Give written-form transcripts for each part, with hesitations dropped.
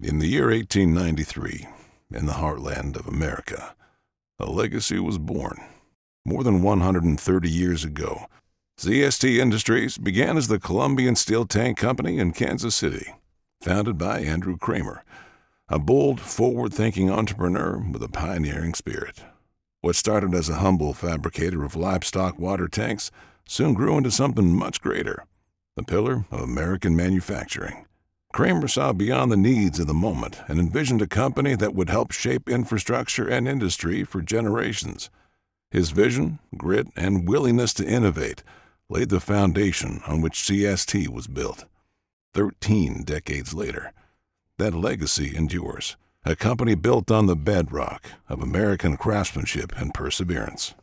In the year 1893, in the heartland of America, a legacy was born. More than 130 years ago, CST Industries began as the Columbian Steel Tank Company in Kansas City, founded by Andrew Kramer, a bold, forward-thinking entrepreneur with a pioneering spirit. What started as a humble fabricator of livestock water tanks soon grew into something much greater, the pillar of American manufacturing. Kramer saw beyond the needs of the moment and envisioned a company that would help shape infrastructure and industry for generations. His vision, grit, and willingness to innovate laid the foundation on which CST was built. 13 decades later, that legacy endures, a company built on the bedrock of American craftsmanship and perseverance.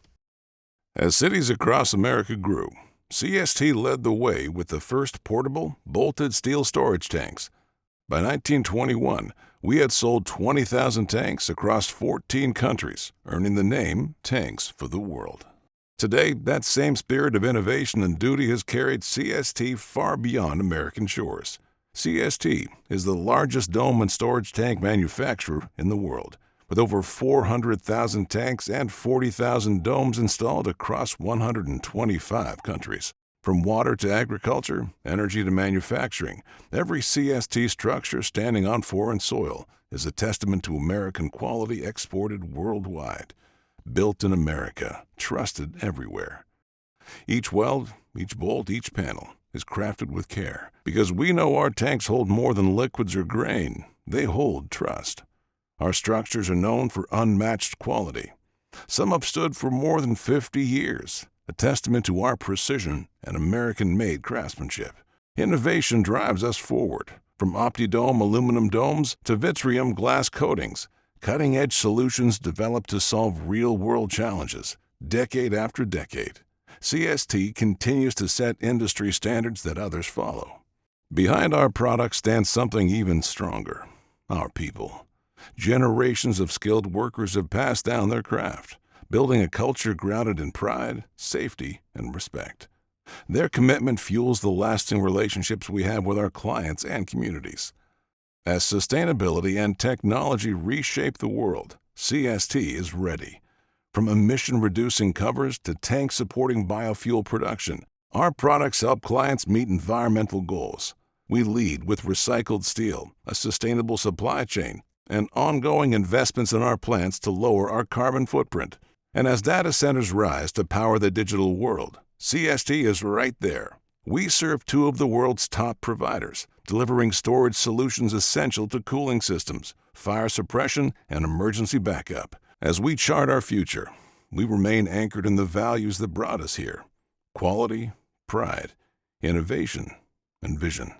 As cities across America grew, CST led the way with the first portable, bolted steel storage tanks. By 1921, we had sold 20,000 tanks across 14 countries, earning the name Tanks for the World. Today, that same spirit of innovation and duty has carried CST far beyond American shores. CST is the largest dome and storage tank manufacturer in the world, with over 400,000 tanks and 40,000 domes installed across 125 countries. From water to agriculture, energy to manufacturing, every CST structure standing on foreign soil is a testament to American quality exported worldwide. Built in America, trusted everywhere. Each weld, each bolt, each panel is crafted with care, because we know our tanks hold more than liquids or grain. They hold trust. Our structures are known for unmatched quality. Some have stood for more than 50 years, a testament to our precision and American-made craftsmanship. Innovation drives us forward, from OptiDome aluminum domes to Vitrium glass coatings, cutting-edge solutions developed to solve real-world challenges, decade after decade. CST continues to set industry standards that others follow. Behind our products stands something even stronger: our people. Generations of skilled workers have passed down their craft, building a culture grounded in pride, safety, and respect. Their commitment fuels the lasting relationships we have with our clients and communities. As sustainability and technology reshape the world, CST is ready. From emission-reducing covers to tank-supporting biofuel production, our products help clients meet environmental goals. We lead with recycled steel, a sustainable supply chain, and ongoing investments in our plants to lower our carbon footprint. And as data centers rise to power the digital world, CST is right there. We serve two of the world's top providers, delivering storage solutions essential to cooling systems, fire suppression, and emergency backup. As we chart our future, we remain anchored in the values that brought us here: quality, pride, innovation, and vision.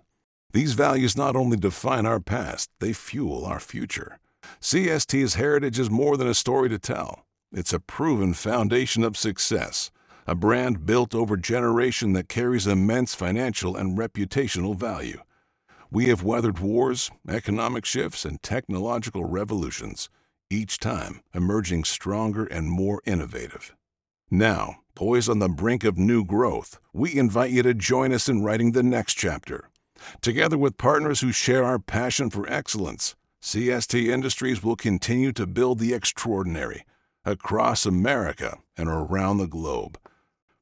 These values not only define our past, they fuel our future. CST's heritage is more than a story to tell. It's a proven foundation of success, a brand built over generation that carries immense financial and reputational value. We have weathered wars, economic shifts, and technological revolutions, each time emerging stronger and more innovative. Now, poised on the brink of new growth, we invite you to join us in writing the next chapter. Together with partners who share our passion for excellence, CST Industries will continue to build the extraordinary across America and around the globe.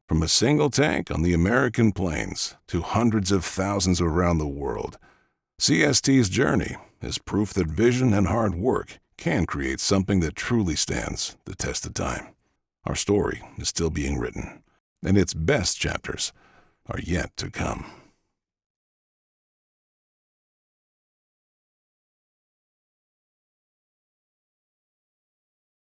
From a single tank on the American plains to hundreds of thousands around the world, CST's journey is proof that vision and hard work can create something that truly stands the test of time. Our story is still being written, and its best chapters are yet to come.